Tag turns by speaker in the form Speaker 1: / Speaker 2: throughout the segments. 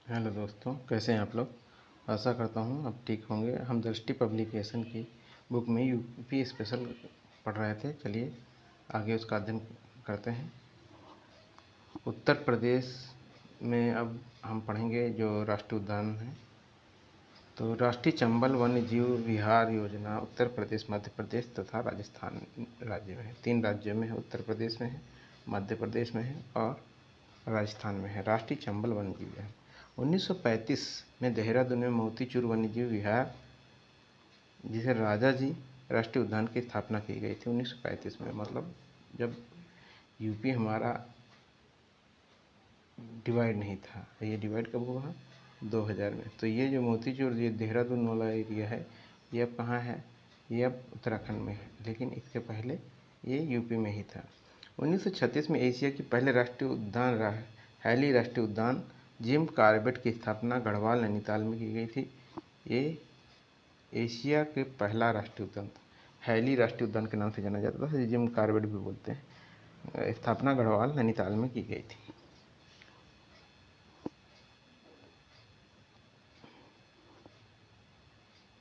Speaker 1: Hello दोस्तों, कैसे हैं आप लोग। आशा करता हूँ आप ठीक होंगे। हम दृष्टि पब्लिकेशन की बुक में यूपी स्पेशल पढ़ रहे थे। चलिए आगे उसका अध्ययन करते हैं। उत्तर प्रदेश में अब हम पढ़ेंगे जो राष्ट्रीय उद्यान है। तो राष्ट्रीय चंबल वन्य जीव विहार योजना उत्तर प्रदेश, मध्य प्रदेश तथा राजस्थान राज्य में है। 3 राज्यों में है, उत्तर प्रदेश में है, मध्य प्रदेश में है और राजस्थान में है। राष्ट्रीय चंबल वन्य जीव विहार 1935 में देहरादून में मोतीचूर वन्यजीव विहार, जिसे राजा जी राष्ट्रीय उद्यान की स्थापना की गई थी 1935 में। मतलब जब यूपी हमारा डिवाइड नहीं था। ये डिवाइड कब हुआ? 2000 में। तो ये जो मोतीचूर, ये देहरादून वाला एरिया है, ये अब कहाँ है? ये अब उत्तराखंड में है, लेकिन इसके पहले ये यूपी में ही था। 1936 में एशिया की पहले राष्ट्रीय उद्यान हैली राष्ट्रीय उद्यान जिम कॉर्बेट की स्थापना गढ़वाल नैनीताल में की गई थी। ये एशिया के पहला राष्ट्रीय उद्यान था। हैली राष्ट्रीय उद्यान के नाम से जाना जाता था, जिम कॉर्बेट भी बोलते हैं। स्थापना गढ़वाल नैनीताल में की गई थी।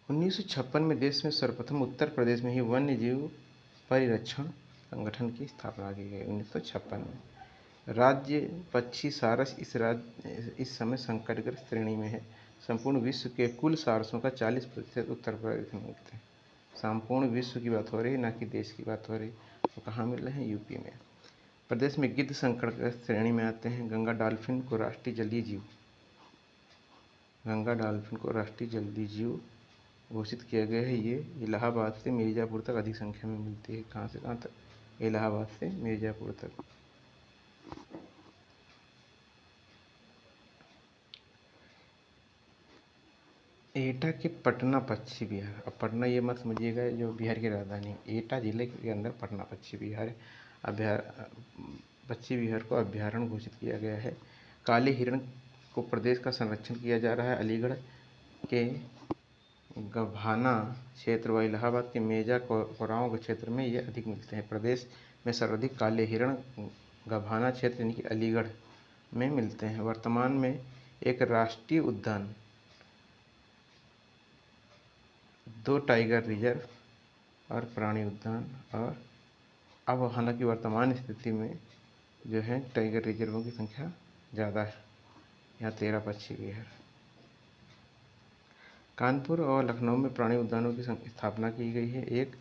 Speaker 1: 1956 में देश में सर्वप्रथम उत्तर प्रदेश में ही वन्य जीव परिरक्षण संगठन की स्थापना की गई 1956 में। राज्य पक्षी सारस इस समय संकटग्रस्त श्रेणी में है। संपूर्ण विश्व के कुल सारसों का 40% उत्तर प्रदेश में मिलते हैं। संपूर्ण विश्व की बात हो रही है, ना कि देश की बात हो रही। तो कहाँ मिल रहे हैं? यूपी में। प्रदेश में गिद्ध संकटग्रस्त श्रेणी में आते हैं। गंगा डॉल्फिन को राष्ट्रीय जलीय जीव घोषित किया गया है। ये इलाहाबाद से मिर्ज़ापुर तक अधिक संख्या में मिलती है। कहाँ से कहाँ तक? इलाहाबाद से मिर्ज़ापुर तक। एटा के पटना पक्षी विहार। अब पटना ये मत समझिएगा जो बिहार की राजधानी, एटा जिले के अंदर पटना पक्षी विहार पक्षी विहार को अभ्यारण्य घोषित किया गया है। काले हिरण को प्रदेश का संरक्षण किया जा रहा है। अलीगढ़ के गभाना क्षेत्र व इलाहाबाद के मेजा कोरांव क्षेत्र में ये अधिक मिलते हैं। प्रदेश में सर्वाधिक काले हिरण गभाना क्षेत्र यानी कि अलीगढ़ में मिलते हैं। वर्तमान में एक राष्ट्रीय उद्यान, 2 टाइगर रिजर्व और प्राणी उद्यान, और अब हालांकि वर्तमान स्थिति में जो है टाइगर रिजर्वों की संख्या ज़्यादा है। यहाँ 13 पक्षी विहार। कानपुर और लखनऊ में प्राणी उद्यानों की स्थापना की गई है। एक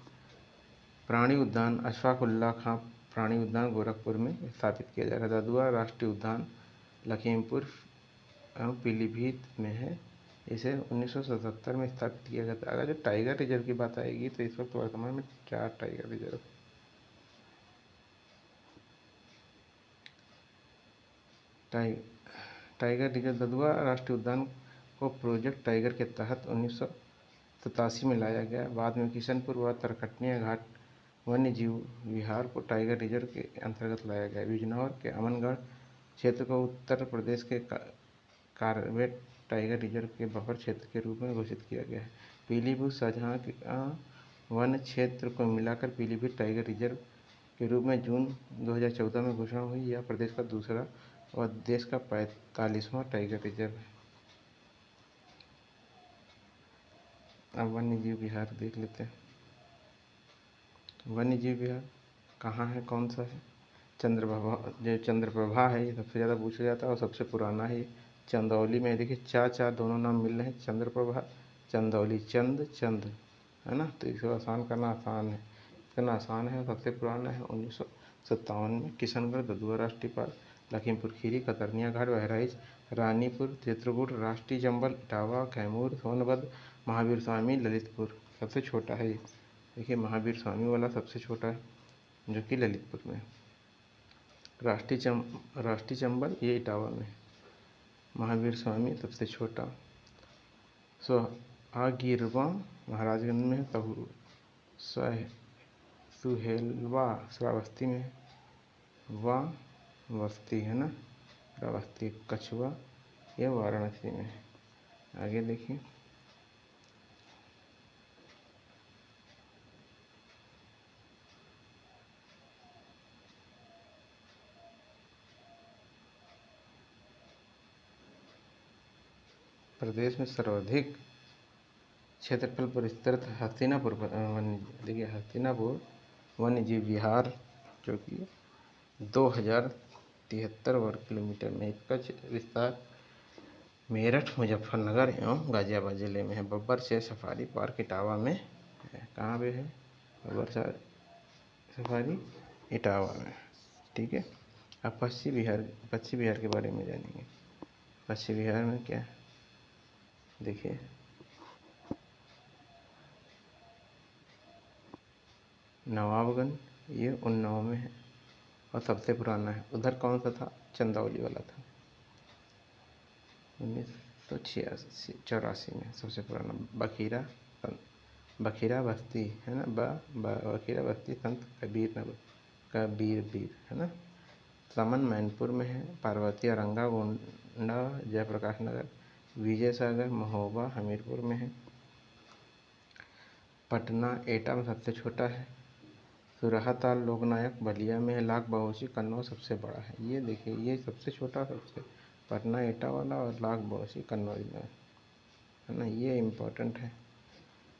Speaker 1: प्राणी उद्यान अशफाक उल्लाह खां प्राणी उद्यान गोरखपुर में स्थापित किया जा रहा है। ददुआ राष्ट्रीय उद्यान लखीमपुर एवं पीलीभीत में है। इसे 1977 में स्थापित किया गया था। अगर जो टाइगर रिजर्व की बात आएगी तो इस वक्त वर्तमान में 4 टाइगर रिजर्व। टाइगर रिजर्व ददुआ राष्ट्रीय उद्यान को प्रोजेक्ट टाइगर के तहत 1987 में लाया गया। बाद में किशनपुर व तरकटनिया घाट वन्य जीव विहार को टाइगर रिजर्व के अंतर्गत लाया गया। बिजनौर के अमनगढ़ क्षेत्र को उत्तर प्रदेश के कॉर्बेट टाइगर रिजर्व के बफर क्षेत्र के रूप में घोषित किया गया है। पीलीभीत शाहजहां वन क्षेत्र को मिलाकर पीलीभीत टाइगर रिजर्व के रूप में जून 2014 में घोषणा हुई। यह प्रदेश का दूसरा और देश का 45वां टाइगर रिजर्व है। अब वन्य जीव विहार देख लेते हैं। वन्य जीव विहार कहाँ है, कौन सा है? चंद्रप्रभा है, ये सबसे ज़्यादा पूछा जाता है और सबसे पुराना है। चंदौली में देखिए, चा दोनों नाम मिल रहे हैं, चंद्रप्रभा चंदौली, चंद है ना। तो इसको आसान करना आसान है, करना आसान है। सबसे पुराना है 1957 में। किशनगढ़ ददुआ राष्ट्रीय पार्क, लखीमपुर खीरी, कतरनिया घाट, बहराइच, रानीपुर, चित्रकूट, राष्ट्रीय चंबल, इटावा, कैमूर, सोनभद्र, महावीर स्वामी, ललितपुर। सबसे छोटा है ये, देखिए महावीर स्वामी वाला सबसे छोटा है, जो कि ललितपुर में। राष्ट्रीय चंबल ये इटावा में, महावीर स्वामी सबसे छोटा। सुहागिरवा महाराजगंज में, सुहेलवा श्रावस्ती में, वावस्ती है ना, श्रावस्ती। कछुआ ये वाराणसी में है। आगे देखिए, प्रदेश में सर्वाधिक क्षेत्रफल पर स्थित हस्तिनापुर वन्य देखिए हस्तिनापुर वन्यजीव विहार जो कि 2073 वर्ग किलोमीटर में इसका विस्तार मेरठ, मुजफ्फरनगर एवं गाजियाबाद जिले में है। बब्बर शेर सफारी पार्क इटावा में है। कहाँ पे है? बब्बर शेर सफारी इटावा में। ठीक है। अब पश्चिम बिहार के बारे में जानेंगे। पश्चिम बिहार में क्या देखिए, नवाबगंज, ये उन्नाव में है और सबसे पुराना है। उधर कौन सा था? चंदौली वाला था, 1984 में सबसे पुराना। बखीरा बस्ती है ना, बखीरा बस्ती संत कबीर है ना। समन मैनपुर में है। पार्वती औरंगा गोंडा जयप्रकाश नगर, विजय सागर महोबा हमीरपुर में है। पटना एटा में सबसे छोटा है। सुरहाताल लोकनायक बलिया में है। लाख बहोशी कन्नौज सबसे बड़ा है। ये देखिए, ये सबसे छोटा सबसे पटना एटा वाला और लाख बहोशी कन्नौज में है ना, ये इम्पोर्टेंट है।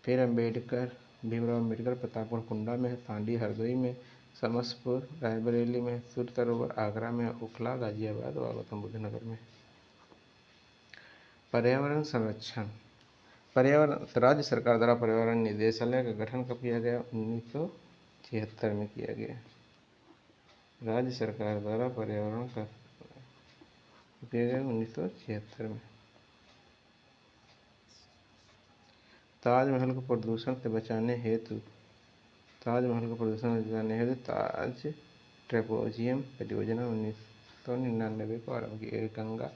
Speaker 1: फिर भीमराव अम्बेडकर प्रतापगढ़ कुंडा में है। सांडी हरदोई में, समस्तपुर रायबरेली में, सूर सरोवर आगरा में, ओखला गाजियाबाद और गौतम बुद्ध नगर में। पर्यावरण संरक्षण। राज्य सरकार द्वारा पर्यावरण निदेशालय का गठन कब किया गया? 1976 में किया गया। राज्य सरकार द्वारा पर्यावरण का किया गया 1976 में। ताजमहल को प्रदूषण से बचाने हेतु ताज ट्रेपेजियम परियोजना 1999 को आरंभ की गई। गंगा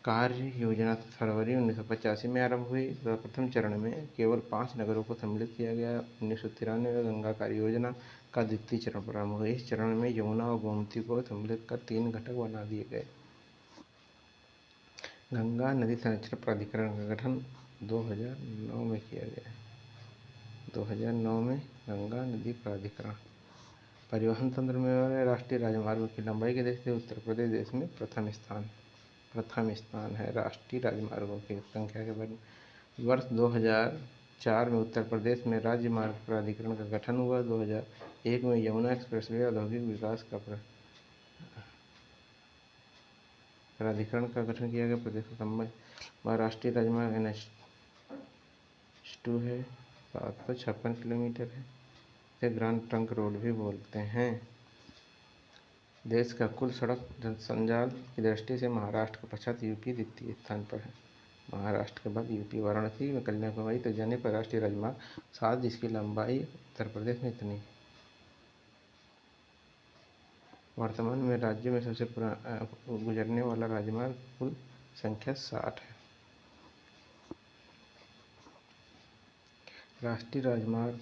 Speaker 1: कार्य योजना फरवरी 1985 में आरंभ हुई। प्रथम चरण में केवल 5 नगरों को सम्मिलित किया गया। 1993 में गंगा कार्य योजना का द्वितीय चरण प्रारंभ हुआ। इस चरण में यमुना और गोमती को सम्मिलित कर 3 घटक बना दिए गए। गंगा नदी संरक्षण प्राधिकरण का गठन 2009 में किया गया। 2009 में गंगा नदी प्राधिकरण। परिवहन तंत्र में राष्ट्रीय राजमार्गों की लंबाई के देखते उत्तर प्रदेश देश में प्रथम स्थान है राष्ट्रीय राजमार्गों की संख्या के बारे में। वर्ष 2004 में उत्तर प्रदेश में राज्य मार्ग प्राधिकरण का गठन हुआ। 2001 में यमुना एक्सप्रेसवे औद्योगिक विकास का प्राधिकरण का गठन किया गया। प्रदेश का लंबा राष्ट्रीय राजमार्ग NH2 है, 756 किलोमीटर है। इसे ग्रांड ट्रंक रोड भी बोलते हैं। देश का कुल सड़क संजाल की दृष्टि से महाराष्ट्र के पश्चात यूपी द्वितीय स्थान पर है। महाराष्ट्र के बाद यूपी। वाराणसी में कन्याकुमारी तक जाने पर राष्ट्रीय राजमार्ग 7, जिसकी लंबाई उत्तर प्रदेश में इतनी। वर्तमान में राज्य में सबसे गुजरने वाला राजमार्ग कुल संख्या 60 है। राष्ट्रीय राजमार्ग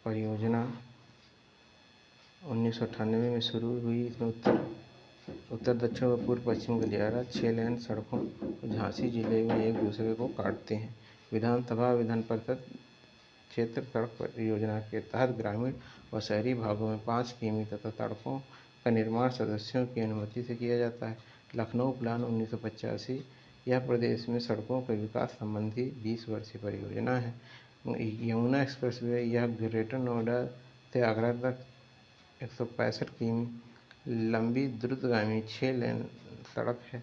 Speaker 1: परियोजना 1998 में शुरू हुई। इसमें उत्तर दक्षिण व पूर्व पश्चिम गलियारा 6 लेन सड़कों को झांसी जिले में एक दूसरे को काटते हैं। विधान परिषद क्षेत्र सड़क परियोजना के तहत ग्रामीण व शहरी भागों में 5 किमी तथा सड़कों का निर्माण सदस्यों की अनुमति से किया जाता है। लखनऊ प्लान 1985 यह प्रदेश में सड़कों के विकास संबंधी 20 वर्षीय परियोजना है। यमुना एक्सप्रेसवे यह ग्रेटर नोएडा से आगरा तक 165 किमी लंबी द्रुतगामी 6 लेन सड़क है।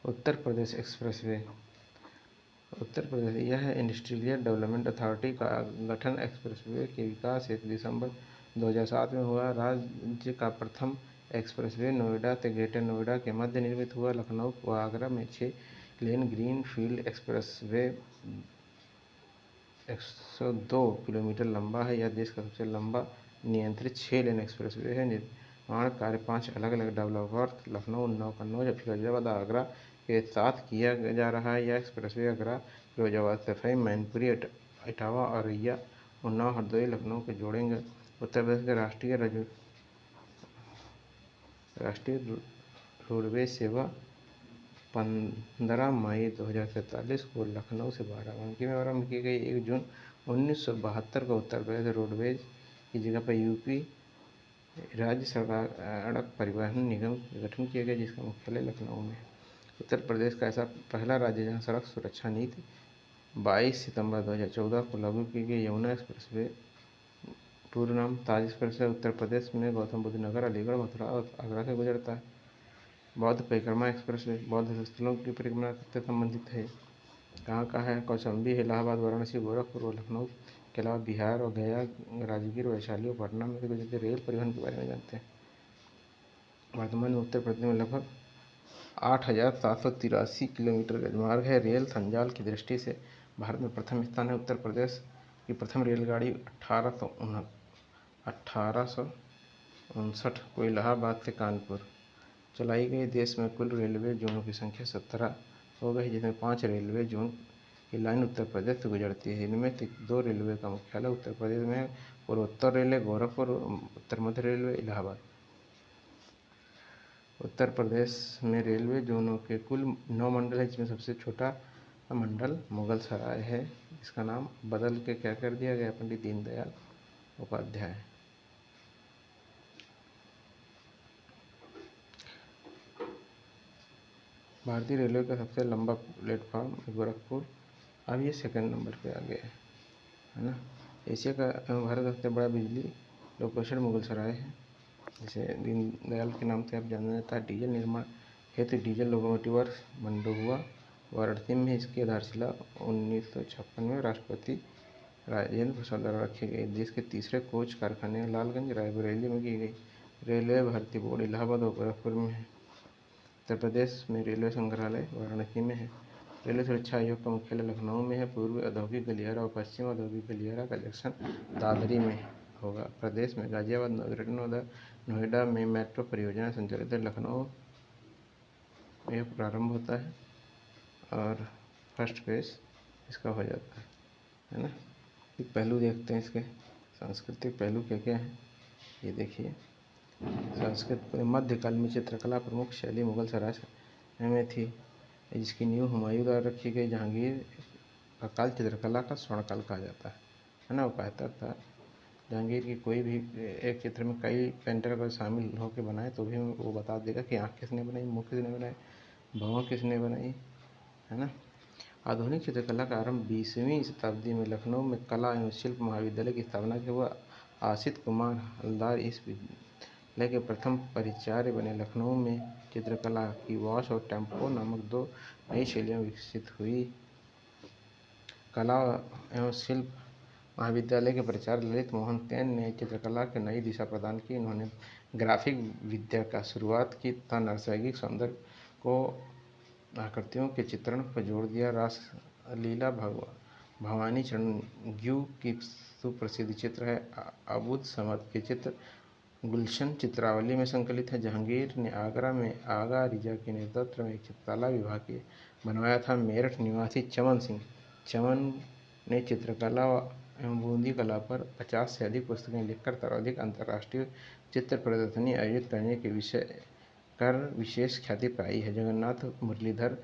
Speaker 1: उत्तर प्रदेश एक्सप्रेसवे। यह इंडस्ट्रियल डेवलपमेंट अथॉरिटी का गठन एक्सप्रेसवे के विकास हेतु दिसंबर 2007 में हुआ। राज्य का प्रथम एक्सप्रेसवे नोएडा से ग्रेटर नोएडा के मध्य निर्मित हुआ। लखनऊ व आगरा में 6 लेन ग्रीन फील्ड एक्सप्रेसवे 102 किलोमीटर लंबा है। यह देश का सबसे लंबा नियंत्रित 6 लेन एक्सप्रेसवे है। निर्माण कार्य 5 अलग-अलग डेवलपर्स लखनऊ, उन्नाव, कन्नौज, फिरोजाबाद और आगरा के साथ किया जा रहा है। यह एक्सप्रेसवे आगरा, फिरोजाबाद, सफई, मैनपुरी, इटावा, औरैया, उन्नाव, हरदोई, लखनऊ को जोड़ेंगे। उत्तर प्रदेश के राष्ट्रीय रोडवेज सेवा 15 मई 2047 को लखनऊ से बाराबंकी में आरंभ की गई। 1 जून 1972 को उत्तर प्रदेश रोडवेज की जगह पर यूपी राज्य सड़क परिवहन निगम का गठन किया गया, जिसका मुख्यालय लखनऊ में है। उत्तर प्रदेश का ऐसा पहला राज्य जहां सड़क सुरक्षा नीति 22 सितंबर 2014 को लागू की गई। यमुना एक्सप्रेसवे पूर्व नाम ताज एक्सप्रेसवे उत्तर प्रदेश में गौतम बुद्ध नगर, अलीगढ़, मथुरा और आगरा से गुजरता है। बौद्ध परिक्रमा एक्सप्रेसवे बौद्ध स्थलों की परिक्रमा से संबंधित है। कहाँ कहाँ है? कौशाम्बी, इलाहाबाद, वाराणसी, गोरखपुर और लखनऊ के अलावा बिहार और गया, राजगीर, वैशाली और पटना में से गुजरते रेल परिवहन के बारे में जानते हैं। वर्तमान में उत्तर प्रदेश में लगभग 8,783 किलोमीटर राजमार्ग है। रेल संजाल की दृष्टि से भारत में प्रथम स्थान है। उत्तर प्रदेश की प्रथम रेलगाड़ी 1859 को इलाहाबाद से कानपुर चलाई गई। देश में कुल रेलवे जोनों की संख्या 17 हो गई, जिसमें 5 रेलवे जोन की लाइन उत्तर प्रदेश से गुजरती है। इनमें से 2 रेलवे का मुख्यालय उत्तर प्रदेश में है, पूर्वोत्तर रेलवे गोरखपुर, उत्तर मध्य रेलवे इलाहाबाद। उत्तर प्रदेश में रेलवे जोनों के कुल 9 मंडल हैं, जिसमें सबसे छोटा मंडल मुगलसराय है। इसका नाम बदल के क्या कर दिया गया? पंडित दीनदयाल उपाध्याय। भारतीय रेलवे का सबसे लंबा प्लेटफॉर्म गोरखपुर, अब ये सेकंड नंबर पे आ गया है ना। एशिया का एवं भारत का सबसे बड़ा बिजली लोकेशन मुगलसराय है, जिसे दीनदयाल के नाम से अब जाना जाता है। डीजल निर्माण हेतु डीजल लोकोमोटिव वर्क्स मंडुआ वाराणसी में इसकी आधारशिला 1956 में राष्ट्रपति राजेंद्र प्रसाद द्वारा रखी गई। देश के तीसरे कोच कारखाने लालगंज रायबरेली में की गई। रेलवे भर्ती बोर्ड इलाहाबाद और गोरखपुर में है। उत्तर प्रदेश में रेलवे संग्रहालय वाराणसी में है। रेलवे सुरक्षा आयोग का मुख्यालय लखनऊ में है। पूर्व औद्योगिक गलियारा और पश्चिम औद्योगिक गलियारा का जंक्शन दादरी में होगा। प्रदेश में गाजियाबाद, ग्रेटर नोएडा में मेट्रो परियोजना संचालित है। लखनऊ में प्रारंभ होता है और फर्स्ट फेज इसका हो जाता है ना। एक पहलू देखते हैं इसके, सांस्कृतिक पहलू क्या क्या हैं ये देखिए। संस्कृत मध्यकाल में चित्रकला प्रमुख शैली मुगल सराय में थी, जिसकी नींव हुमायूं द्वारा रखी गई। जहांगीर का काल चित्रकला का स्वर्णकाल कहा जाता है ना। वो कहता था जहांगीर की कोई भी एक चित्र में कई पेंटर अगर शामिल होकर बनाए तो भी वो बता देगा कि आँख किसने बनाई, मुँह किसने बनाए, भौं किसने बनाई, है ना। आधुनिक चित्रकला का आरंभ 20वीं शताब्दी में लखनऊ में कला एवं शिल्प महाविद्यालय की स्थापना के हुआ। आसित कुमार हलदार इस विद्यालय के प्रथम प्राचार्य बने। लखनऊ में चित्रकला की वॉश और टेम्पो नामक 2 नई शैलियाँ विकसित हुई। कला एवं शिल्प महाविद्यालय के प्राचार्य ललित मोहन सेन ने चित्रकला को नई दिशा प्रदान की। इन्होंने ग्राफिक विद्या का शुरुआत की तथा नैसर्गिक सौंदर्य को आकृतियों के चित्रण पर जोर दिया। रासलीला भवानी चरण ग्यू की सुप्रसिद्ध चित्र है। अबुद समद के चित्र गुलशन चित्रावली में संकलित है। जहांगीर ने आगरा में आगा रिजा के नेतृत्व में एक चित्रकला विभाग बनवाया था। मेरठ निवासी चमन ने चित्रकला एवं बूंदी कला पर 50 से अधिक पुस्तकें लिखकर सर्वाधिक अंतर्राष्ट्रीय चित्र प्रदर्शनी आयोजित करने के विशेष ख्याति पाई है। जगन्नाथ मुरलीधर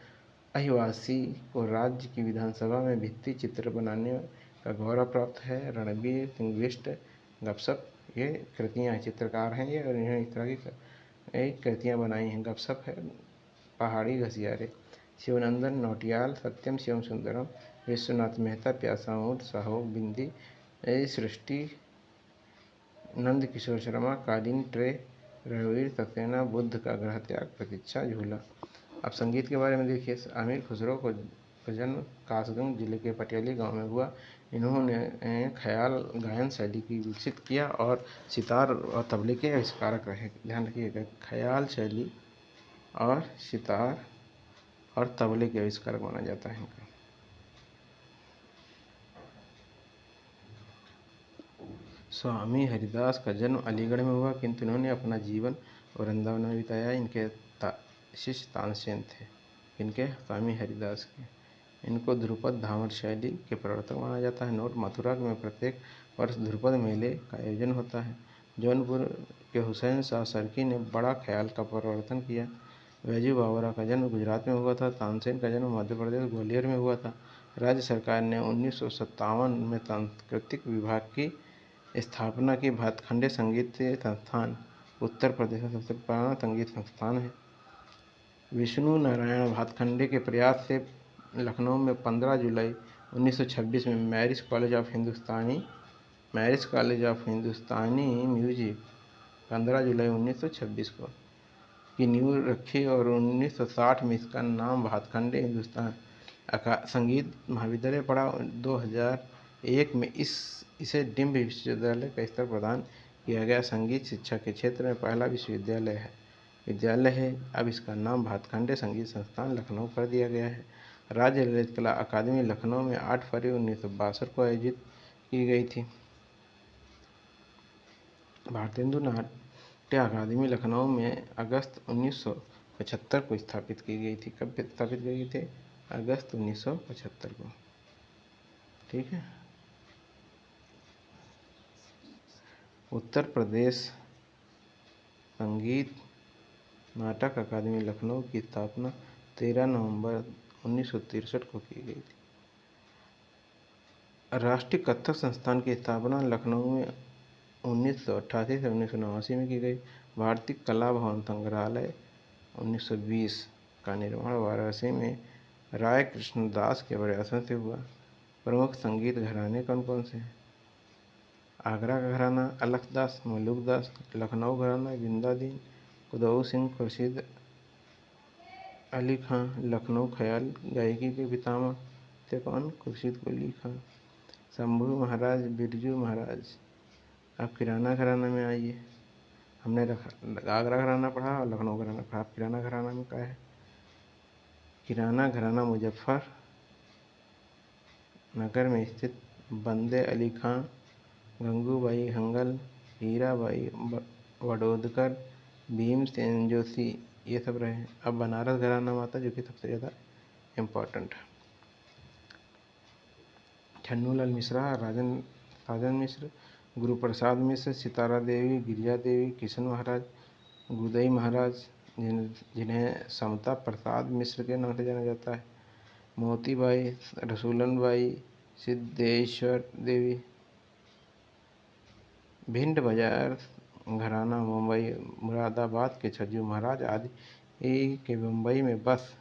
Speaker 1: अहिवासी को राज्य की विधानसभा में भित्ति चित्र बनाने का गौरव प्राप्त है। रणबीर सिंह बिष्ट गपसप ये कृतियाँ चित्रकार हैं ये, और इन्होंने इस तरह की कृतियाँ बनाई हैं। गपसप है पहाड़ी घसियारे। शिवनंदन नौटियाल, सत्यम शिवम सुंदरम, विश्वनाथ मेहता, प्यासामूद साहोक बिंदी, सृष्टि नंद किशोर शर्मा, कालीन ट्रे, रणवीर सक्सेना, बुद्ध का ग्रह त्याग, प्रतीक्षा झूला। अब संगीत के बारे में देखिए। अमीर खुसरो का जन्म कासगंज जिले के पटियाली गांव में हुआ। इन्होंने ख्याल गायन शैली की विकसित किया और सितार और तबले के आविष्कारक रहे। ध्यान रखिएगा, ख्याल शैली और सितार और तबले के आविष्कारक माना जाता है इनका। स्वामी हरिदास का जन्म अलीगढ़ में हुआ, किंतु इन्होंने अपना जीवन वृंदावन में बिताया। इनके शिष्य तानसेन थे। इनके स्वामी हरिदास के। इनको ध्रुपद धामर शैली के प्रवर्तक माना जाता है। नोट मथुरा में प्रत्येक वर्ष ध्रुपद मेले का आयोजन होता है। जौनपुर के हुसैन शाह सरकी ने बड़ा ख्याल का प्रवर्तन किया। वैजू बावरा का जन्म गुजरात में हुआ था। तानसेन का जन्म मध्य प्रदेश ग्वालियर में हुआ था। राज्य सरकार ने 1957 में सांस्कृतिक विभाग की स्थापना की। भातखंडे संगीत संस्थान उत्तर प्रदेश का सबसे पुराना संगीत संस्थान है। विष्णु नारायण भातखंडे के प्रयास से लखनऊ में 15 जुलाई 1926 में marriage college of Hindustani music 15 जुलाई 1926 को की नींव रखी और 1960 में इसका नाम भातखंडे हिंदुस्तान संगीत महाविद्यालय पड़ा। 2001 में इसे डिम्ब विश्वविद्यालय का स्तर प्रदान किया गया। संगीत शिक्षा के क्षेत्र में पहला विद्यालय है। अब इसका नाम भातखंडे संगीत संस्थान लखनऊ कर दिया गया है। राज्य ललित कला अकादमी लखनऊ में 8 फरवरी 1962 को आयोजित की गई थी। भारतेंदु नाट्य अकादमी लखनऊ में अगस्त 1975 को स्थापित की गई थी। कब स्थापित की गई थी? अगस्त 1975 को। ठीक है। उत्तर प्रदेश संगीत नाटक अकादमी लखनऊ की स्थापना 13 नवंबर 1963 को की गई थी। राष्ट्रीय कथक संस्थान की स्थापना लखनऊ में 1988 से 1989 में की गई। भारतीय कला भवन संग्रहालय 1920 का निर्माण वाराणसी में राय कृष्णदास के प्रयासों से हुआ। प्रमुख संगीत घराने कौन कौन से हैं? आगरा का घराना अलखदास, मलुकदास। लखनऊ घराना बिंदादीन, कुदऊ सिंह, खुर्शीद अली खां। लखनऊ ख्याल गायकी के पितामह थे कौन? खुर्शीद अली खां। शंभू महाराज, बिरजू महाराज। अब किराना घराना में आइए। हमने आगरा घराना पढ़ा और लखनऊ घराना पढ़ा। किराना घराना में क्या है? किराना घराना मुजफ्फर नगर में स्थित बंदे अली खां, गंगूबाई हंगल, हीराबाई वडोदकर, भीमसेन जोशी, ये सब रहे। अब बनारस घराना माता जो कि सबसे ज़्यादा इम्पोर्टेंट है। छन्नूलाल मिश्रा, राजन मिश्र, गुरुप्रसाद मिश्र, सितारा देवी, गिरिजा देवी, किशन महाराज, गुदई महाराज जिन्हें समता प्रसाद मिश्र के नाम से जाना जाता है, मोतीबाई, रसूलन बाई, सिद्धेश्वर देवी। भिंड बाजार घराना मुंबई मुरादाबाद के छज्जू महाराज आदि के बम्बई में बस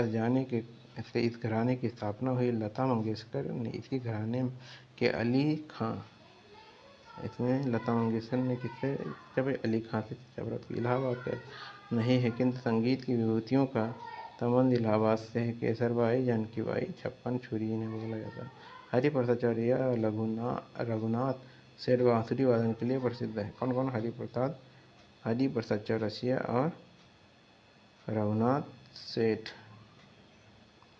Speaker 1: जाने के से इस घराने की स्थापना हुई। लता मंगेशकर ने इसी घराने के अली खां, इसमें लता मंगेशकर ने किससे जब अली खां से जबरत इलाहाबाद का नहीं है, किंतु संगीत की विभूतियों का संबंध इलाहाबाद से है। केसरबाई, जानकीबाई, छप्पन छुरी इन्हें बोला जाता है। हरिप्रसाद चौरसिया और रघुनाथ सेठ बांसुरी वादन के लिए प्रसिद्ध है। कौन कौन? हरिप्रसाद चौरसिया और रघुनाथ सेठ,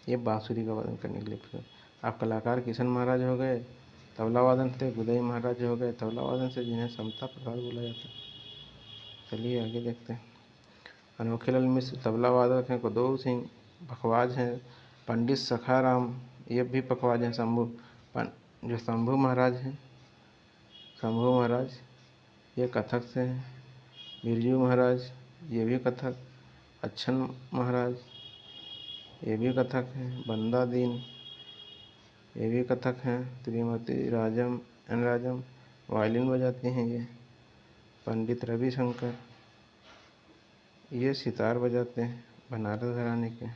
Speaker 1: ये बांसुरी का वादन करने के लिए प्रसिद्ध। अब कलाकार किशन महाराज हो गए तबला वादन से, गुदई महाराज हो गए तबला वादन से, जिन्हें समता प्रसाद बोला जाता है। चलिए आगे देखते हैं। अनोखेलाल मिश्र तबला वादक हैं। कुदऊ सिंह पखवाज हैं। पंडित सखाराम ये भी पखवाज हैं। शंभू महाराज ये कथक से हैं। बिरजू महाराज ये भी कथक। अच्छन महाराज ये भी कथक हैं। बंदा दीन ये भी कथक हैं। श्रीमती राजम वायलिन बजाती हैं ये। पंडित रविशंकर ये सितार बजाते हैं, बनारस घराने के।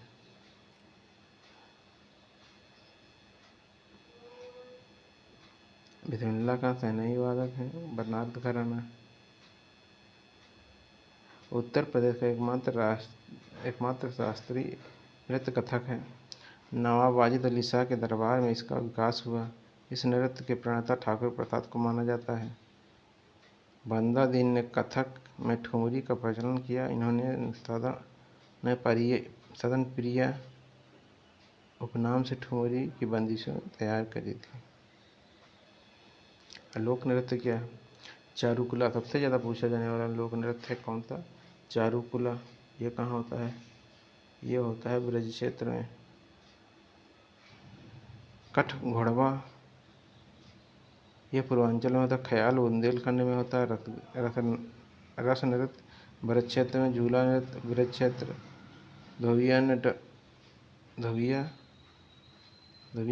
Speaker 1: बिस्मिल्लाह का शहनाई वादक है, बनारस घराना। उत्तर प्रदेश का एकमात्र शास्त्रीय नृत्य कथक है। नवाब वाजिद अली शाह के दरबार में इसका विकास हुआ। इस नृत्य के प्रणेता ठाकुर प्रसाद को माना जाता है। बंदा दीन ने कथक में ठुमरी का प्रचलन किया। इन्होंने सदन प्रिया उपनाम से ठुमरी की बंदिशें तैयार करी थी। लोक नृत्य क्या है? चारुकुला सबसे ज़्यादा पूछा जाने वाला लोक नृत्य है। कौन सा? चारुकुला। ये कहाँ होता है? ये होता है ब्रज क्षेत्र में। कठ घोड़वा ये पूर्वांचल में होता है। ख्याल बुंदेलखंड में होता है। रस नृत्य ब्रज क्षेत्र में। झूला नृत्य ब्रज क्षेत्र। धोबिया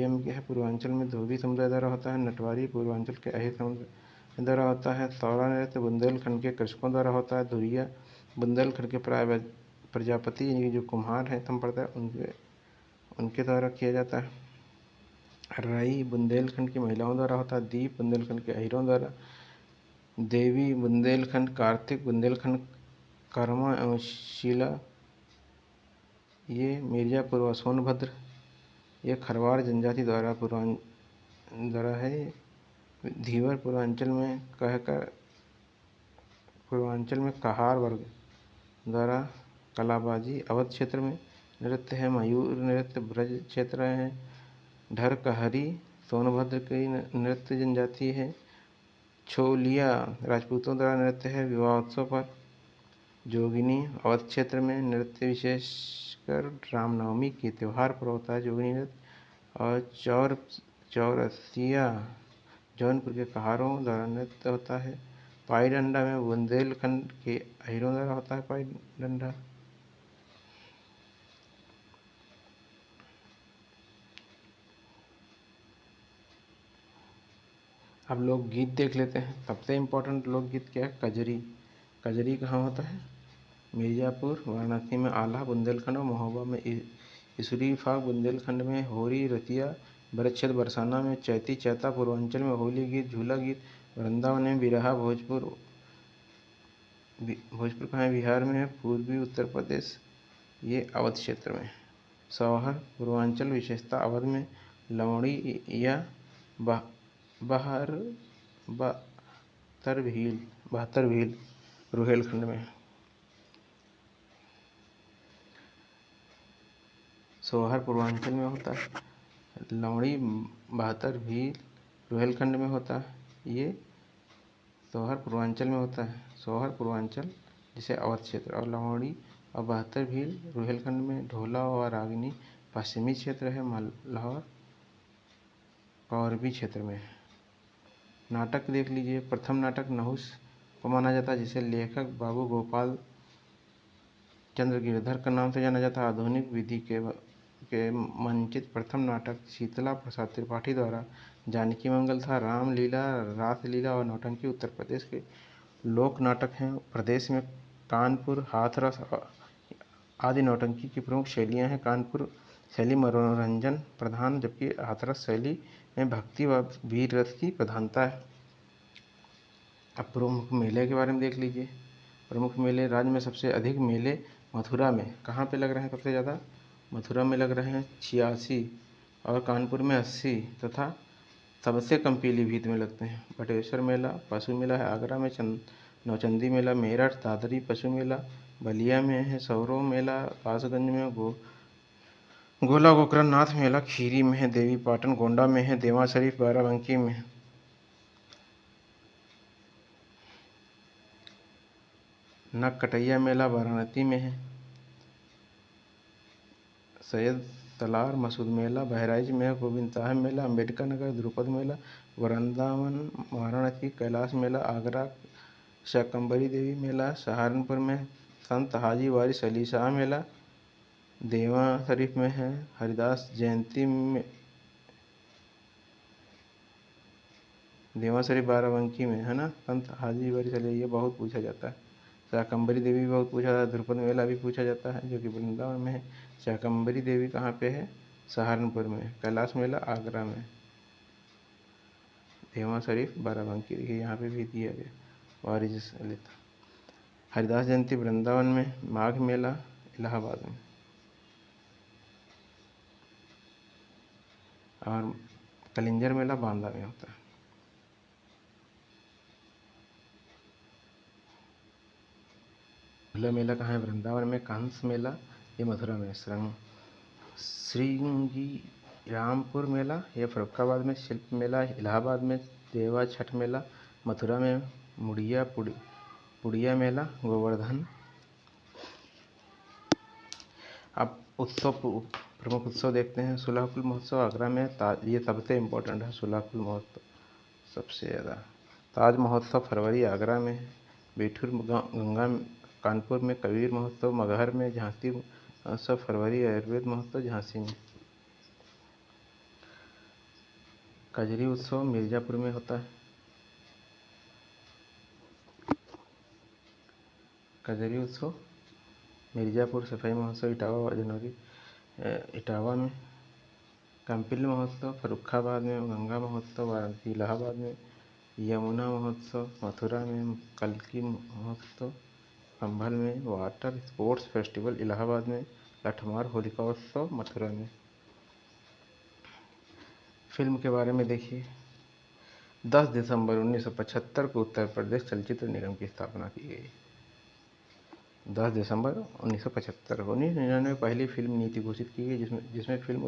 Speaker 1: में क्या है? पूर्वांचल में धोबी समुदाय द्वारा होता है। नटवारी पूर्वांचल के अहिर समुदाय द्वारा होता है। सौरा नृत्य बुंदेलखंड के कृषकों द्वारा होता है। धुरिया बुंदेलखंड के प्रजापति यानी जो कुम्हार हैं संप्रदाय उनके द्वारा किया जाता है। राई बुंदेलखंड की महिलाओं द्वारा होता है। दीप बुंदेलखंड के अहीरों द्वारा। देवी बुंदेलखंड, कार्तिक बुंदेलखंड, कर्मा एवं शीला ये मिर्जापुर व सोनभद्र ये खरवार जनजाति द्वारा है। धीवर पूर्वांचल में कहार वर्ग द्वारा कलाबाजी। अवध क्षेत्र में नृत्य है। मयूर नृत्य ब्रज क्षेत्र है। ढर कहरी सोनभद्र की नृत्य जनजाति है। छोलिया राजपूतों द्वारा नृत्य है। विवाहोत्सव पर जोगिनी अवध क्षेत्र में नृत्य विशेषकर रामनवमी के त्यौहार पर होता है जोगिनी नृत्य। और चौरसिया जौनपुर के कहारों द्वारा नृत्य होता है। पाई डंडा में बुंदेलखंड के अहीरों द्वारा होता है पाई डंडा। अब लोकगीत देख लेते हैं। सबसे इम्पोर्टेंट लोकगीत क्या है? कजरी। कजरी कहाँ होता है? मिर्जापुर, वाराणसी में आला बुंदेलखंड और महोबा में इसुरी फाग बुंदेलखंड में, होरी रतिया बरछेद बरसाना में, चैती चैता पूर्वांचल में, होली गीत झूला गीत वृंदावन में, बिरहा भोजपुर कहाँ है? बिहार में है। पूर्वी उत्तर प्रदेश ये अवध क्षेत्र में। सौहर पूर्वांचल विशेषता अवध में। लवणी या बहत्तर भील रुहेलखंड में। सोहर पूर्वांचल में होता है। लवणी बहत्तर भील रुहेलखंड में होता है। ये सोहर पूर्वांचल में होता है। सोहर पूर्वांचल जिसे अवध क्षेत्र और लवणी और बहत्तर भील रुहेलखंड में। ढोला और रागिनी पश्चिमी क्षेत्र है। लाहौर पौरवी क्षेत्र में। नाटक देख लीजिए। प्रथम नाटक नहुस को माना जाता है जिसे लेखक बाबू गोपाल चंद्र गिरधर का नाम से जाना जाता है। आधुनिक विधि के मंचित प्रथम नाटक शीतला प्रसाद त्रिपाठी द्वारा जानकी मंगल था। रामलीला, रासलीला और नौटंकी उत्तर प्रदेश के लोक नाटक हैं। प्रदेश में कानपुर, हाथरस आदि नौटंकी की प्रमुख शैलियाँ हैं। कानपुर शैली मनोरंजन प्रधान जबकि हाथरस शैली में भक्ति व वीर रस की प्रधानता है। अब प्रमुख मेले के बारे में देख लीजिए। प्रमुख मेले राज्य में सबसे अधिक मेले मथुरा में कहाँ पे लग रहे हैं? सबसे ज़्यादा मथुरा में लग रहे हैं 86 और कानपुर में 80 तथा सबसे कम पीलीभीत में लगते हैं। बटेश्वर मेला पशु मेला है। आगरा में नौचंदी मेला। मेरठ दादरी पशु मेला। बलिया में है सौरो मेला। कासगंज में गोला गोकरण नाथ मेला। खीरी में है। देवी पाटन गोंडा में है। देवा शरीफ बाराबंकी में है। नगकटिया मेला वाराणसी में है। सैयद तलार मसूद मेला बहराइच में है। गोविंद साहब मेला अम्बेडकर नगर। द्रुपद मेला वृंदावन वाराणसी। कैलाश मेला आगरा। शाकंभरी देवी मेला सहारनपुर में। संत हाजी वारिस अली शाह मेला देवा शरीफ में है। हरिदास जयंती में देवा शरीफ बाराबंकी में है ना। संत हाजी वारिस अली ये बहुत पूछा जाता है। शाकंभरी देवी भी बहुत पूछा जाता है। ध्रुपद मेला भी पूछा जाता है जो कि वृंदावन में है। शाकंभरी देवी कहाँ पे है? सहारनपुर में। कैलाश मेला आगरा में। देवा शरीफ बाराबंकी देखिए यहाँ पे भी दिया गया वारिस अली। हरिदास जयंती वृंदावन में। माघ मेला इलाहाबाद में। और कलिंजर मेला बांदा में होता है। झूला मेला कहाँ है? वृंदावन में। कंस मेला ये मथुरा में। श्रृंगी रामपुर मेला ये फर्रुखाबाद में। शिल्प मेला इलाहाबाद में। देवा छठ मेला मथुरा में। पुड़िया मेला गोवर्धन। अब प्रमुख उत्सव देखते हैं। सुलहपुर महोत्सव आगरा में। ये सबसे इम्पोर्टेंट है। सुलहपुर महोत्सव सबसे ज़्यादा। ताज महोत्सव फरवरी आगरा में है। बिठूर गंगा कानपुर में। कबीर महोत्सव मगहर में। झांसी महोत्सव फरवरी। आयुर्वेद महोत्सव झांसी में। कजरी उत्सव मिर्ज़ापुर में होता है। कजरी उत्सव, मिर्ज़ापुर सफाई महोत्सव इटावा जनवरी इटावा में, कंपिल महोत्सव फर्रुखाबाद में, गंगा महोत्सव वाराणसी इलाहाबाद में, यमुना महोत्सव मथुरा में, कल्की महोत्सव संभल में, वाटर स्पोर्ट्स फेस्टिवल इलाहाबाद में, लठमार होलिकोत्सव मथुरा में। फिल्म के बारे में देखिए, 10 दिसंबर 1975 को उत्तर प्रदेश चलचित्र निगम की स्थापना की गई। 10 दिसंबर 1975 को 1999 पहली फिल्म नीति घोषित की गई जिसमें फिल्म को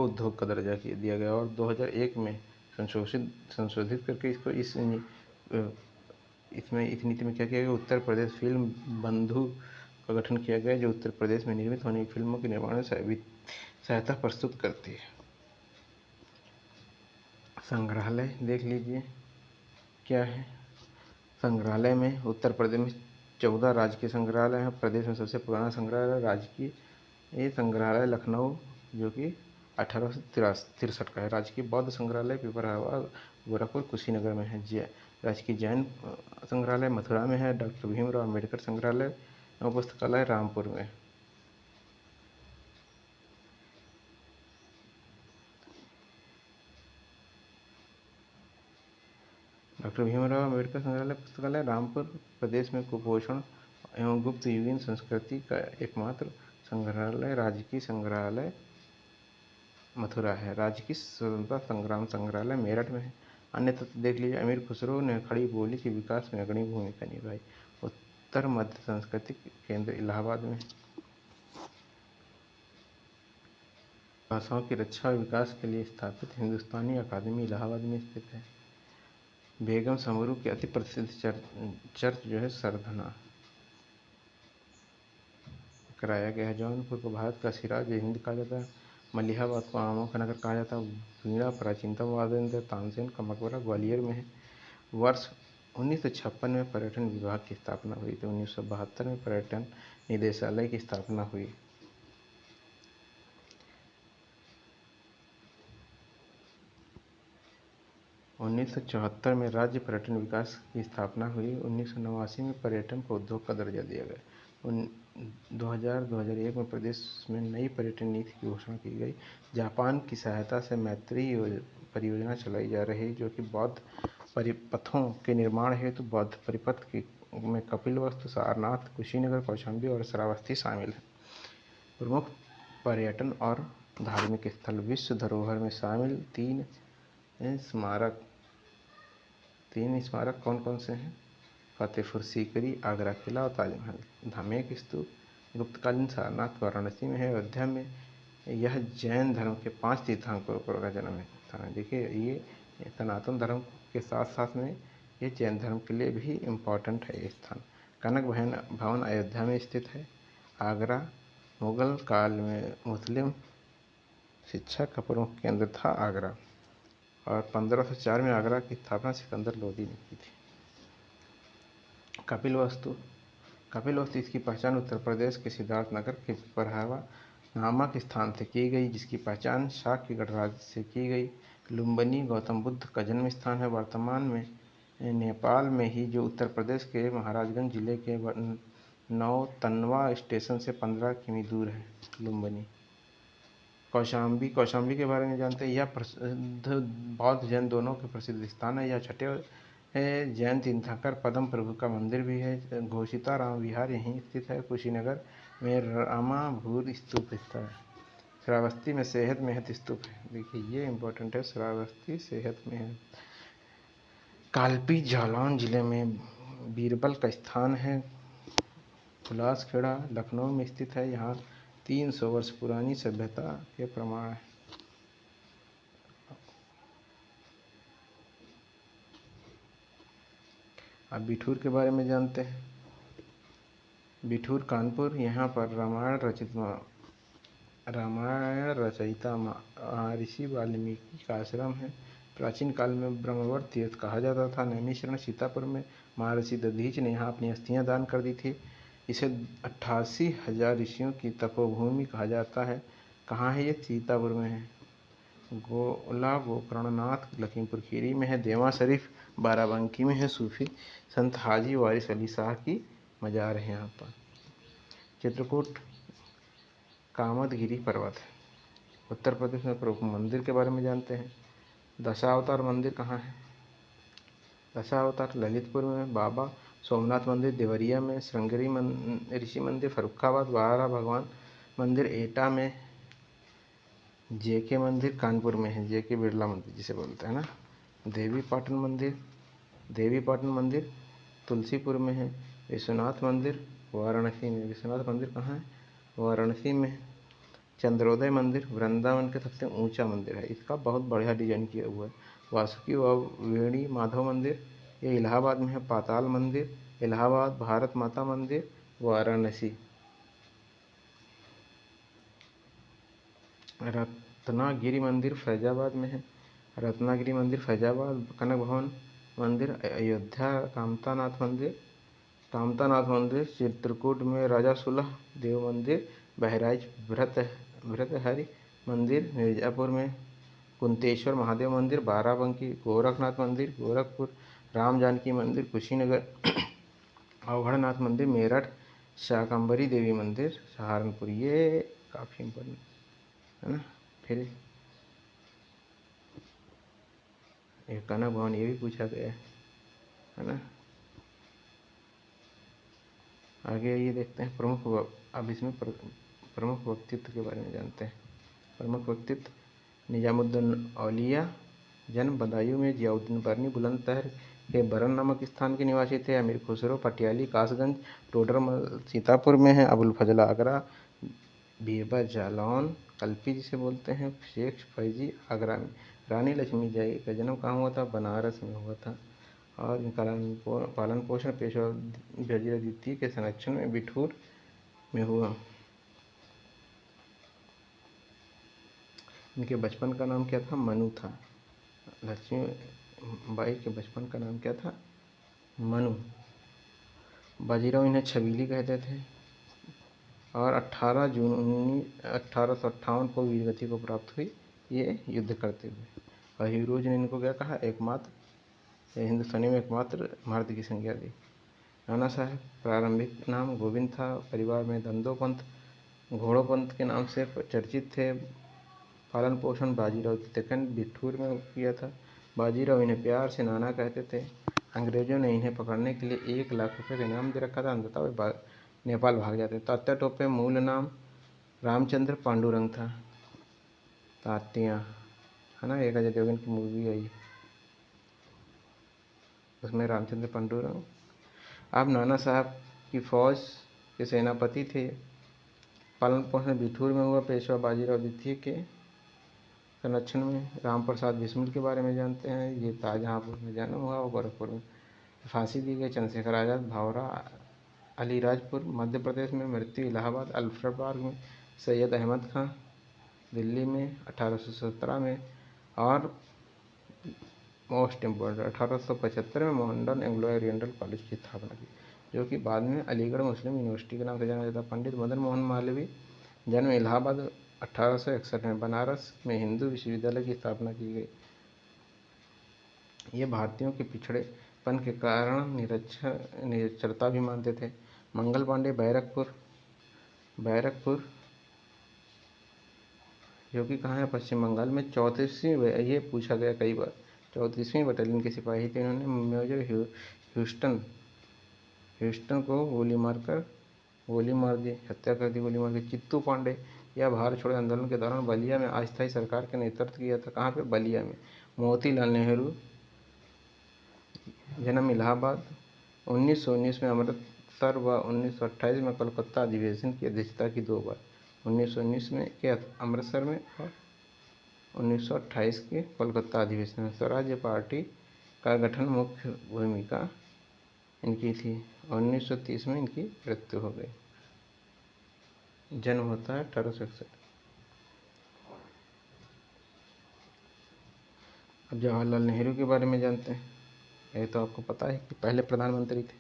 Speaker 1: उद्योग का दर्जा दिया गया और 2001 में संशोधित करके इसमें इस नीति में क्या किया गया, उत्तर प्रदेश फिल्म बंधु का गठन किया गया जो उत्तर प्रदेश में निर्मित होने की फिल्मों के निर्माण में सहायता प्रस्तुत करती है। संग्रहालय देख लीजिए क्या है। संग्रहालय में उत्तर प्रदेश में 14 राजकीय संग्रहालय हैं। प्रदेश में सबसे पुराना संग्रहालय राजकीय संग्रहालय लखनऊ जो कि 1863 का है। राजकीय बौद्ध संग्रहालय पिपरहवा गोरखपुर कुशीनगर में है। राजकीय जैन संग्रहालय मथुरा में है। डॉक्टर भीमराव अम्बेडकर संग्रहालय एवं पुस्तकालय रामपुर में। डॉक्टर भीमराव अम्बेडकर संग्रहालय पुस्तकालय रामपुर प्रदेश में कुपोषण एवं गुप्त युगीन संस्कृति का एकमात्र संग्रहालय राजकीय संग्रहालय मथुरा है। राजकीय स्वतंत्रता संग्राम संग्रहालय मेरठ में है। अन्य तथ्य देख लीजिए, अमीर खुसरो ने खड़ी बोली के विकास में अग्रणी भूमिका निभाई। उत्तर मध्य सांस्कृतिक केंद्र इलाहाबाद में। भाषाओं की रक्षा और विकास के लिए स्थापित हिंदुस्तानी अकादमी इलाहाबाद में स्थित है। बेगम समरू की अति प्रसिद्ध चर्च जो है सरधना कराया गया है। जौनपुर को भारत का सिराज हिंद कहा जाता है। मलिहाबाद को आमों का नगर कहा जाता है। वीणा प्राचीनतम वाद्य यंत्र तानसेन का मकबरा ग्वालियर में है। वर्ष 1956 में पर्यटन विभाग की स्थापना हुई थी। 1972 में पर्यटन निदेशालय की स्थापना हुई। उन्नीस में राज्य पर्यटन विकास की स्थापना हुई। 1989 में पर्यटन को उद्योग का दर्जा दिया गया। 2000-2001 में प्रदेश में नई पर्यटन नीति की घोषणा की गई। जापान की सहायता से मैत्री परियोजना चलाई जा रही है जो कि बौद्ध परिपथों के निर्माण हेतु बौद्ध परिपथ में कपिलवस्तु, सारनाथ, कुशीनगर, कौशाम्बी और श्रावस्ती शामिल हैं। प्रमुख पर्यटन और धार्मिक स्थल विश्व धरोहर में शामिल तीन स्मारक कौन कौन से हैं? फतेहपुर सीकरी, आगरा किला और ताजमहल। धार्मिक स्तूप गुप्तकालीन सारनाथ वाराणसी में है। अयोध्या में यह जैन धर्म के 5 तीर्थंकरों का जन्म स्थान है। देखिए, ये सनातन धर्म के साथ साथ में ये जैन धर्म के लिए भी इम्पोर्टेंट है ये स्थान। कनक भवन अयोध्या में स्थित है। आगरा मुगल काल में मुस्लिम शिक्षा का प्रमुख केंद्र था आगरा, और 1504 में आगरा की स्थापना सिकंदर लोदी ने की थी। कपिलवस्तु इसकी पहचान उत्तर प्रदेश के सिद्धार्थनगर के पिपरहवा नामक स्थान से की गई, जिसकी पहचान शाक्य गणराज्य से की गई। लुम्बिनी गौतम बुद्ध का जन्म स्थान है। वर्तमान में नेपाल में ही जो उत्तर प्रदेश के महाराजगंज जिले के नौतनवा स्टेशन से 15 किमी दूर है लुम्बिनी। कौशाम्बी के बारे में जानते हैं। यह प्रसिद्ध बौद्ध जैन दोनों के प्रसिद्ध स्थान है। यह छठे जैन तीर्थंकर पद्म प्रभु का मंदिर भी है। घोषिता राम विहार यहीं स्थित है। कुशीनगर में रामाभूर स्तूप स्थित है। श्रावस्ती में सेहत मेहत स्तूप है। देखिए, ये इम्पोर्टेंट है, श्रावस्ती सेहत मेहत। कालपी जालौन जिले में बीरबल का स्थान है। हुलासखेड़ा लखनऊ में स्थित है। यहाँ 300 वर्ष पुरानी सभ्यता के प्रमाण है। अब बिठूर के बारे में जानते हैं। बिठूर कानपुर, यहाँ पर रामायण रचयिता महर्षि वाल्मीकि का आश्रम है। प्राचीन काल में ब्रह्मवर्त तीर्थ कहा जाता था। नैमिषारण्य सीतापुर में महर्षि दधीच ने यहाँ अपनी अस्थियाँ दान कर दी थी। इसे 88,000 ऋषियों की तपोभूमि कहा जाता है। कहाँ है ये? सीतापुर में है। गोला गोकर्णनाथ लखीमपुर खीरी में है। देवा शरीफ बाराबंकी में है सूफी संत हाजी वारिस अली शाह की मज़ार है यहाँ पर। चित्रकूट कामदगिरी पर्वत है। उत्तर प्रदेश में प्रमुख मंदिर के बारे में जानते हैं। दशावतार मंदिर कहाँ है? दशावतार ललितपुर में, बाबा सोमनाथ मंदिर देवरिया में, श्रृंगेरी ऋषि मंदिर फर्रुखाबाद, बारा भगवान मंदिर एटा में, जेके मंदिर कानपुर में है, जेके बिरला मंदिर जिसे बोलते हैं ना। देवी पाटन मंदिर तुलसीपुर में है। विश्वनाथ मंदिर वाराणसी में। विश्वनाथ मंदिर कहाँ है? वाराणसी में। चंद्रोदय मंदिर वृंदावन के सबसे ऊंचा मंदिर है, इसका बहुत बढ़िया डिजाइन किया हुआ है। वासुकी व वेणी माधव मंदिर ये इलाहाबाद में है। पाताल मंदिर इलाहाबाद। भारत माता मंदिर वाराणसी। रत्नागिरी मंदिर फैजाबाद में है। रत्नागिरी मंदिर फैजाबाद। कनक भवन मंदिर अयोध्या। कामतानाथ मंदिर चित्रकूट में। राजा सुलह देव मंदिर बहराइच। भृतहरि मंदिर मिर्जापुर में। कुंतेश्वर महादेव मंदिर बाराबंकी। गोरखनाथ मंदिर गोरखपुर। राम जानकी मंदिर कुशीनगर। अवघड़नाथ मंदिर मेरठ। शाकंभरी देवी मंदिर सहारनपुर। ये काफ़ी इम्पोर्टेंट है ना। फिर ये कनक भवन ये भी पूछा गया है ना। आगे ये देखते हैं अब इसमें प्रमुख व्यक्तित्व के बारे में जानते हैं। प्रमुख व्यक्तित्व निजामुद्दीन औलिया, जन्म बदायूं में। जियाउद्दीन बरनी बुलंदशहर के बरन नामक स्थान के निवासी थे। अमीर खुसरो पटियाली कासगंज टोडरमल सीतापुर में है। अबुल फजल आगरा। बीरबल जालौन कल्पी जिसे बोलते हैं। शेख फैजी आगरा में। रानी लक्ष्मीबाई का जन्म कहाँ हुआ था? बनारस में हुआ था। और इनका पालन पोषण पेशवा वजीरादित्य के संरक्षण में बिठूर में हुआ। इनके बचपन का नाम क्या था? मनु था। लक्ष्मीबाई के बचपन का नाम क्या था? मनु। बाजीराव इन्हें छबीली कहते थे। और 18 जून 1858 को वीरगति को प्राप्त हुई ये युद्ध करते हुए। और हीरोज ने इनको क्या कहा? हिंदुस्तानी में एकमात्र मर्द की संज्ञा दी। नाना साहब प्रारंभिक नाम गोविंद था। परिवार में दंदोपंत घोड़ोपंत के नाम से चर्चित थे। पालन पोषण बाजीराव द्वितीय बिठूर में किया था। बाजीराव इन्हें प्यार से नाना कहते थे। अंग्रेजों ने इन्हें पकड़ने के लिए 1 लाख रुपये का इनाम दे रखा था। अंततः वे नेपाल भाग जाते। तात्या टोपे मूल नाम रामचंद्र पांडुरंग था। तात्या है ना, एक अजय देवगन की मूवी आई उसमें रामचंद्र पांडुरंग। आप नाना साहब की फौज के सेनापति थे। पालन पोषण बिठूर में हुआ। पेशवा बाजीराव द्वितीय के संरक्षण में। राम प्रसाद बिस्मिल के बारे में जानते हैं। ये शाहजहाँपुर में जन्म हुआ और गोरखपुर में फांसी दी गई। चंद्रशेखर आज़ाद भावरा अलीराजपुर मध्य प्रदेश में। मृत्यु इलाहाबाद अल्फ्रेड पार्क में। सैयद अहमद खां दिल्ली में 1817 में। और मोस्ट इम्पोर्टेंट 1875 में मोहनदास एंग्लो ओरिएंटल कॉलेज की स्थापना की, जो कि बाद में अलीगढ़ मुस्लिम यूनिवर्सिटी के नाम से जाना जाता। पंडित मदन मोहन मालवीय, जन्म इलाहाबाद 1861 में। बनारस में हिंदू विश्वविद्यालय की स्थापना की गई। ये भारतीयों के पिछड़ेपन के कारण निरक्षरता भी मानते थे। मंगल पांडे बैरकपुर जो कि कहाँ है? पश्चिम बंगाल में। 34वीं ये पूछा गया कई बार। 34वीं बटालियन के सिपाही थे इन्होंने। मेजर ह्यूस्टन को गोली मार दी, हत्या कर दी गोली मार के। चित्तू पांडे या भारत छोड़ो आंदोलन के दौरान बलिया में अस्थायी सरकार का नेतृत्व किया था। कहाँ पे? बलिया में। मोतीलाल नेहरू, जन्म इलाहाबाद। 1919 में अमृतसर व 1928 में कोलकाता अधिवेशन की अध्यक्षता की 2 बार। 1919 में क्या अमृतसर में और 1928 के कोलकाता अधिवेशन में। स्वराज्य पार्टी का गठन मुख्य भूमिका इनकी थी। 1930 में इनकी मृत्यु हो गई। जन्म होता है 1861। अब जवाहरलाल नेहरू के बारे में जानते हैं। ये तो आपको पता है कि पहले प्रधानमंत्री थे।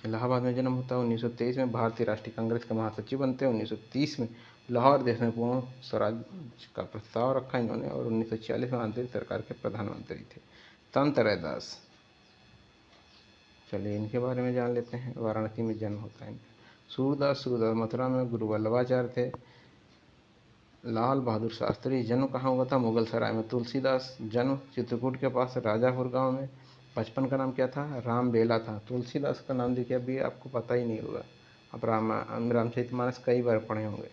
Speaker 1: इलाहाबाद में जन्म होता है। 1923 में भारतीय राष्ट्रीय कांग्रेस के महासचिव बनते हैं। 1930 में लाहौर देश में पूर्ण स्वराज का प्रस्ताव रखा इन्होंने। और 1946 में आंतरिक सरकार के प्रधानमंत्री थे। तंत्रैदास। चलिए इनके बारे में जान लेते हैं। वाराणसी में जन्म होता है इनका। सूरदास मथुरा में गुरु वल्लभाचार्य थे। लाल बहादुर शास्त्री जन्म कहाँ हुआ था? मुगल सराय में। तुलसीदास जन्म चित्रकूट के पास राजापुर गांव में। बचपन का नाम क्या था? राम बेला था। तुलसीदास का नाम देखिए, अभी आपको पता ही नहीं होगा। आप रामचरितमानस कई बार पढ़े होंगे।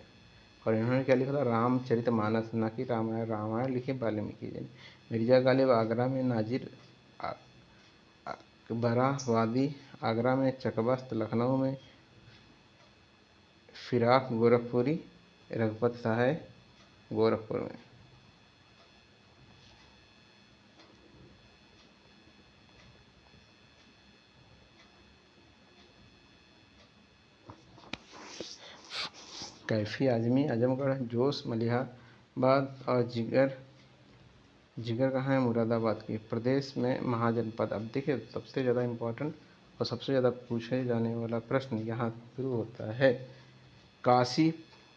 Speaker 1: और इन्होंने क्या लिखा था? रामचरितमानस, ना कि रामायण। रामायण लिखे वाल्मीकि जी ने। मिर्जा गालिब आगरा में। नाजिर बरावादी आगरा में। चकबस्त लखनऊ में। फिराक गोरखपुरी। रघुपत सहाय गोरखपुर में। कैफी आजमी आजमगढ़। जोश मलिहाबाद। और जिगर कहाँ है? मुरादाबाद की। प्रदेश में महाजनपद। अब देखिए सबसे ज़्यादा इम्पोर्टेंट और सबसे ज़्यादा पूछे जाने वाला प्रश्न यहाँ शुरू होता है। काशी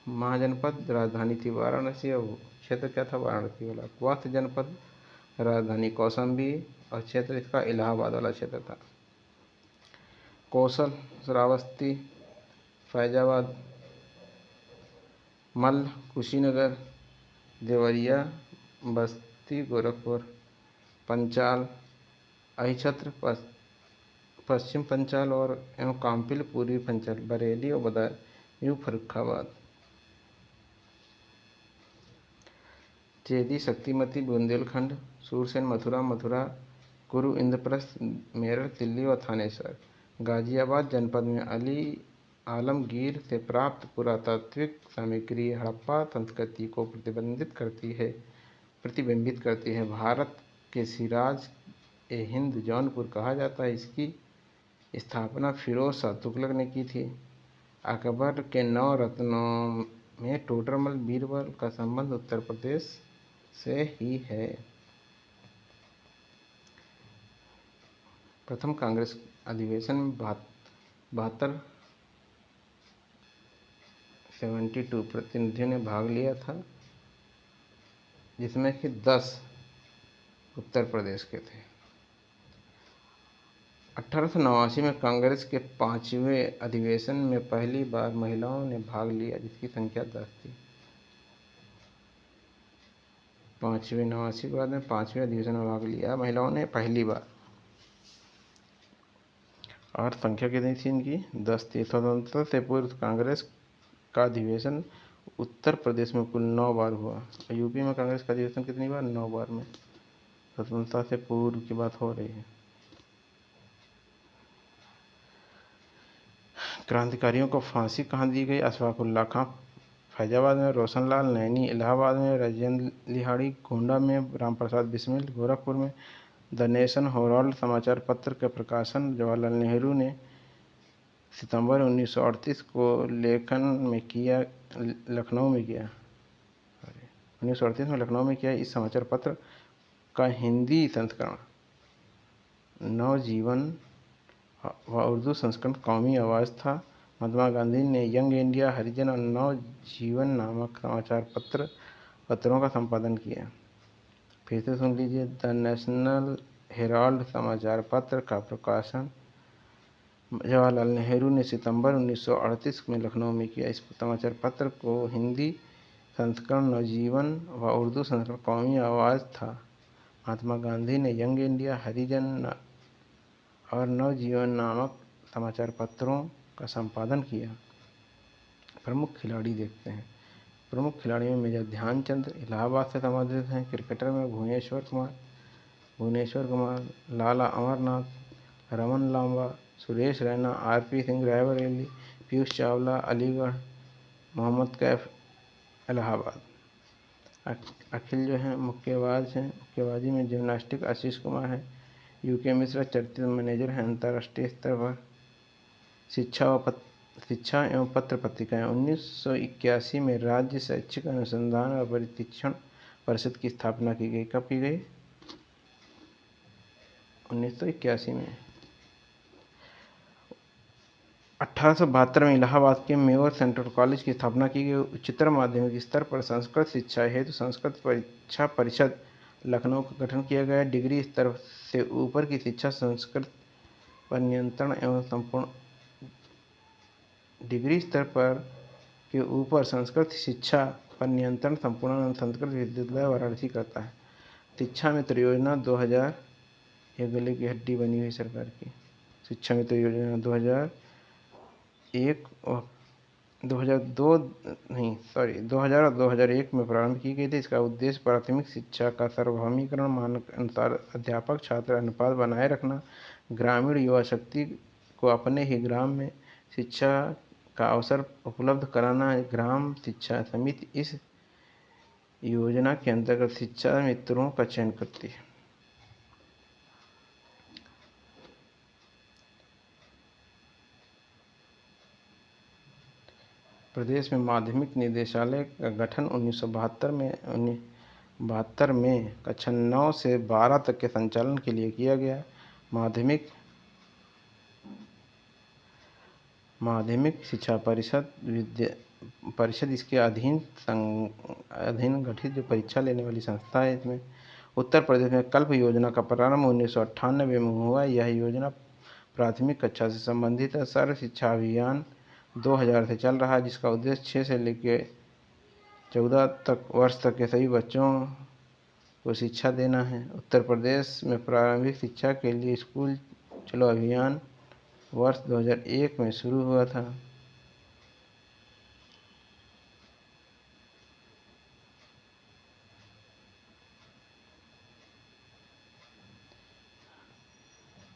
Speaker 1: महाजनपद, राजधानी थी वाराणसी और क्षेत्र क्या था? वाराणसी वाला। क्वाथ जनपद, राजधानी कौशाम्बी और क्षेत्र इसका इलाहाबाद वाला क्षेत्र था। कौशल श्रावस्ती फैजाबाद। मल्ल कुशीनगर। देवरिया बस्ती गोरखपुर। पंचाल अहिछत्र पश्चिम पंचाल और एवं काम्पिल पूर्वी पंचाल। बरेली और बदायूं फर्रुखाबाद। चेदी शक्तिमती बुंदेलखंड। सूरसेन मथुरा कुरु इंद्रप्रस्थ मेरठ दिल्ली और थानेसर। गाजियाबाद जनपद में अली आलमगीर से प्राप्त पुरातात्विक सामग्री हड़प्पा संस्कृति को प्रतिबिंबित करती है। भारत के सिराज ए हिंद जौनपुर कहा जाता है। इसकी स्थापना फिरोज शाह तुगलक ने की थी। अकबर के 9 रत्नों में टोडरमल बीरबल का संबंध उत्तर प्रदेश से ही है। प्रथम कांग्रेस अधिवेशन में 72 प्रतिनिधियों ने भाग लिया था, जिसमें कि 10 उत्तर प्रदेश के थे। 1889 में कांग्रेस के 5वें अधिवेशन में पहली बार महिलाओं ने भाग लिया, जिसकी संख्या 10 थी। 5वें अधिवेशन में भाग लिया महिलाओं ने पहली बार, और संख्या कितनी थी इनकी? 10 थी। स्वतंत्रता से पूर्व कांग्रेस का अधिवेशन उत्तर प्रदेश में कुल 9 बार हुआ। यूपी में कांग्रेस का अधिवेशन कितनी बार? 9 बार में। स्वतंत्रता से पूर्व की बात हो रही है। क्रांतिकारियों को फांसी कहाँ दी गई? अशफाकुल्ला खां फैजाबाद में। रोशनलाल नैनी इलाहाबाद में। राजेंद्र लिहाड़ी गोंडा में। रामप्रसाद बिस्मिल गोरखपुर में। द नेशन हेराल्ड समाचार पत्र के प्रकाशन जवाहरलाल नेहरू ने सितंबर 1938 को लखनऊ में किया। 1938 में लखनऊ में किया। इस समाचार पत्र का हिंदी संस्करण नवजीवन व उर्दू संस्करण कौमी आवाज़ था। महात्मा गांधी ने यंग इंडिया, हरिजन और नवजीवन नामक समाचार पत्रों का संपादन किया। फिर से सुन लीजिए। द नेशनल हेराल्ड समाचार पत्र का प्रकाशन जवाहरलाल नेहरू ने सितंबर 1938 में लखनऊ में किया। इस समाचार पत्र को हिंदी संस्करण नवजीवन व उर्दू संस्करण कौमी आवाज़ था। महात्मा गांधी ने यंग इंडिया, हरिजन और नवजीवन नामक समाचार पत्रों का संपादन किया। प्रमुख खिलाड़ी देखते हैं। प्रमुख खिलाड़ियों में मेजर ध्यानचंद इलाहाबाद से संबंधित हैं। क्रिकेटर में भुवनेश्वर कुमार, लाला अमरनाथ, रमन लांबा, सुरेश रैना, आरपी सिंह रायबरेली, पीयूष चावला अलीगढ़, मोहम्मद कैफ इलाहाबाद। अखिल जो हैं मुक्केबाज हैं। मुक्केबाजी में जिम्नास्टिक आशीष कुमार है। यूके मिश्रा चरित्र मैनेजर हैं अंतर्राष्ट्रीय स्तर पर। शिक्षा एवं पत्र पत्रिकाएँ। 1981 में राज्य शैक्षिक अनुसंधान और प्रशिक्षण परिषद की स्थापना की गई। कब की गई? 1981 में। 1872 में इलाहाबाद के मेवाड़ सेंट्रल कॉलेज की स्थापना की गई। उच्चतर माध्यमिक स्तर पर संस्कृत शिक्षा हेतु संस्कृत परीक्षा परिषद लखनऊ का गठन किया गया। डिग्री स्तर से ऊपर की शिक्षा संस्कृत पर नियंत्रण एवं संपूर्ण डिग्री स्तर पर के ऊपर संस्कृत शिक्षा पर नियंत्रण संपूर्ण संस्कृत विश्वविद्यालय वाराणसी करता है। शिक्षा मित्र योजना 2000 ये गले की हड्डी बनी हुई सरकार की। शिक्षा मित्र योजना 2001 और 2000 और 2001 में प्रारंभ की गई थी। इसका उद्देश्य प्राथमिक शिक्षा का सार्वभौमिकरण, मानक अनुसार अध्यापक छात्र अनुपात बनाए रखना, ग्रामीण युवा शक्ति को अपने ही ग्राम में शिक्षा का अवसर उपलब्ध कराना। ग्राम शिक्षा समिति इस योजना के अंतर्गत शिक्षा मित्रों का चयन करती है। प्रदेश में माध्यमिक निदेशालय का गठन 1972 में कक्षा 9 से 12 तक के संचालन के लिए किया गया। माध्यमिक शिक्षा परिषद इसके अधीन गठित जो परीक्षा लेने वाली संस्था है। इसमें उत्तर प्रदेश में कल्प योजना का प्रारंभ 1998 में हुआ। यह योजना प्राथमिक कक्षा से संबंधित है। सर्व शिक्षा अभियान 2000 से चल रहा है, जिसका उद्देश्य 6 से लेकर 14 वर्ष तक के सभी बच्चों को शिक्षा देना है। उत्तर प्रदेश में प्रारंभिक शिक्षा के लिए स्कूल चलो अभियान वर्ष 2001 में शुरू हुआ था।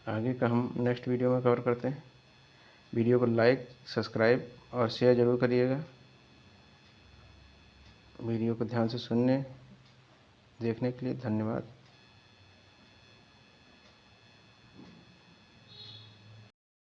Speaker 1: आगे का हम नेक्स्ट वीडियो में कवर करते हैं। वीडियो को लाइक, सब्सक्राइब और शेयर ज़रूर करिएगा। वीडियो को ध्यान से देखने के लिए धन्यवाद।